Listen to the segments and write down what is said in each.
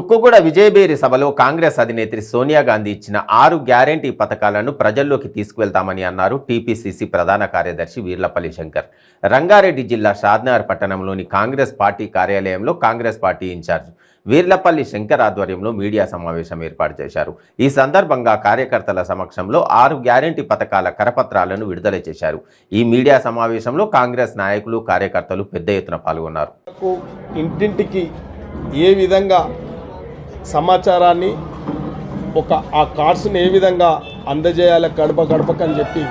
తుక్కుగూడ విజయభేరి సభలో కాంగ్రెస్ అధినేత్రి సోనియా గాంధీ ఇచ్చిన 6 గ్యారంటీ పథకాలను ప్రజల్లోకి తీసుకువెళ్తామని అన్నారు టీపీసీసీ ప్రధాన కార్యదర్శి వీర్లపల్లి శంకర్. రంగారెడ్డి జిల్లా షాద్నగర్ పట్టణంలోని కాంగ్రెస్ పార్టీ కార్యాలయంలో కాంగ్రెస్ పార్టీ ఇన్ఛార్జ్ వీర్లపల్లి శంకర్ ఆధ్వర్యంలో మీడియా సమావేశం ఏర్పాటు చేశారు. ఈ సందర్భంగా కార్యకర్తల సమక్షంలో 6 గ్యారంటీ పథకాల కరపత్రాలను విడుదల చేశారు. ఈ మీడియా సమావేశంలో కాంగ్రెస్ నాయకులు, కార్యకర్తలు పెద్ద ఎత్తున పాల్గొన్నారు. ఇంటింటికి ఏ విధంగా సమాచారాన్ని ఆ కార్డ్స్ని ఏ విధంగా అందజేయాలి గడప గడపకని చెప్పి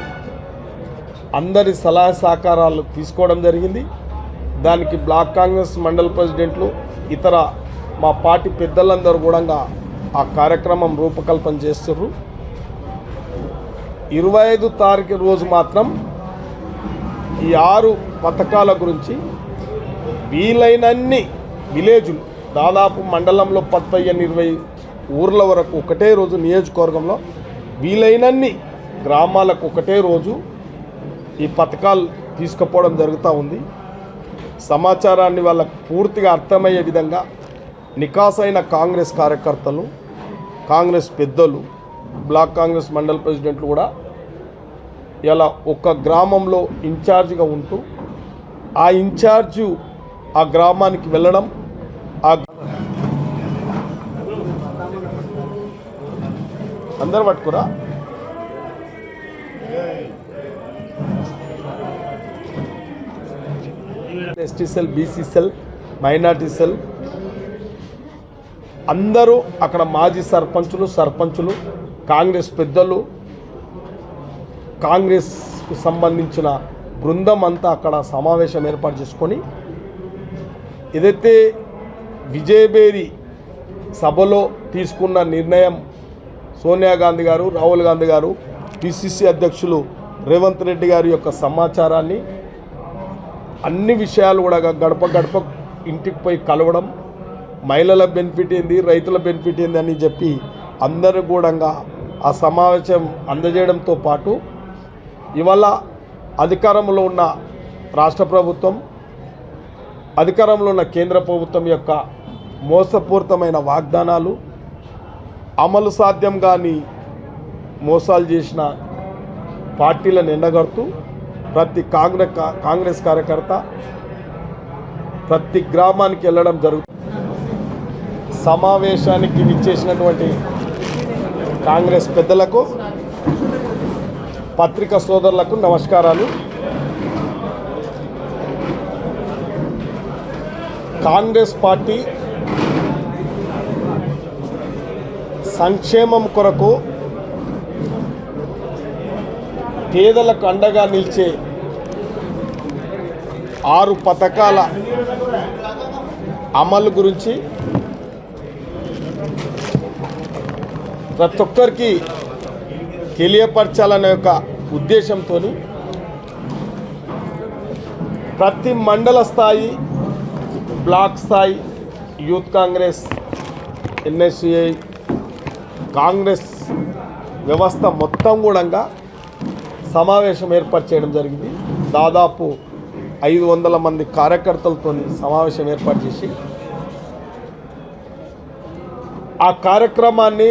అందరి సలహా సహకారాలు తీసుకోవడం జరిగింది. దానికి బ్లాక్ కాంగ్రెస్ మండల ప్రెసిడెంట్లు, ఇతర మా పార్టీ పెద్దలందరూ కూడా ఆ కార్యక్రమం రూపకల్పన చేస్తున్నారు. 25 తారీఖు రోజు మాత్రం ఈ 6 పథకాల గురించి వీలైనన్ని విలేజులు, దాదాపు మండలంలో 15-20 ఊర్ల వరకు ఒకటే రోజు, నియోజకవర్గంలో వీలైనన్ని గ్రామాలకు ఒకటే రోజు ఈ పథకాలు తీసుకుపోవడం జరుగుతూ ఉంది. సమాచారాన్ని వాళ్ళకు పూర్తిగా అర్థమయ్యే విధంగా నికాసైన కాంగ్రెస్ కార్యకర్తలు, కాంగ్రెస్ పెద్దలు, బ్లాక్ కాంగ్రెస్ మండల ప్రెసిడెంట్లు కూడా ఇలా ఒక గ్రామంలో ఇన్ఛార్జిగా ఉంటూ ఆ ఇన్ఛార్జు ఆ గ్రామానికి వెళ్ళడం, అందరు పట్టుకురా ST cell, BC cell, minority cell అందరూ అక్కడ మాజీ సర్పంచులు, కాంగ్రెస్ పెద్దలు, కాంగ్రెస్కు సంబంధించిన బృందం అంతా అక్కడ సమావేశం ఏర్పాటు చేసుకొని ఏదైతే విజయభేరి సభలో తీసుకున్న నిర్ణయం సోనియా గాంధీ గారు, రాహుల్ గాంధీ గారు, పిసిసి అధ్యక్షులు రేవంత్ రెడ్డి గారి యొక్క సమాచారాన్ని అన్ని విషయాలు కూడా గడప గడప ఇంటికి పోయి కలవడం, మహిళల బెనిఫిట్ ఏంది, రైతుల బెనిఫిట్ ఏంది అని చెప్పి అందరూ కూడా ఆ సమావేశం అందజేయడంతో పాటు ఇవాళ అధికారంలో ఉన్న రాష్ట్ర ప్రభుత్వం, అధికారంలో ఉన్న కేంద్ర ప్రభుత్వం యొక్క మోసపూరితమైన వాగ్దానాలు, అమలు సాధ్యం కాని మోసాలు చేసిన పార్టీలను ఎండగడుతూ ప్రతి కాంగ్రెస్ కార్యకర్త ప్రతి గ్రామానికి వెళ్ళడం జరుగుతుంది. సమావేశానికి విచ్చేసినటువంటి కాంగ్రెస్ పెద్దలకు, పత్రికా సోదరులకు నమస్కారాలు. కాంగ్రెస్ పార్టీ సంక్షేమం కొరకు పేదలకు అండగా నిలిచే 6 పథకాల అమలు గురించి ప్రతి ఒక్కరికి తెలియపరచాలనే ఒక ఉద్దేశంతో ప్రతి మండల స్థాయి, బ్లాక్ స్థాయి, యూత్ కాంగ్రెస్, ఎన్ఎస్యుఐ, కాంగ్రెస్ వ్యవస్థ మొత్తం కూడా సమావేశం ఏర్పాటు చేయడం జరిగింది. దాదాపు 500 మంది కార్యకర్తలతో సమావేశం ఏర్పాటు చేసి ఆ కార్యక్రమాన్ని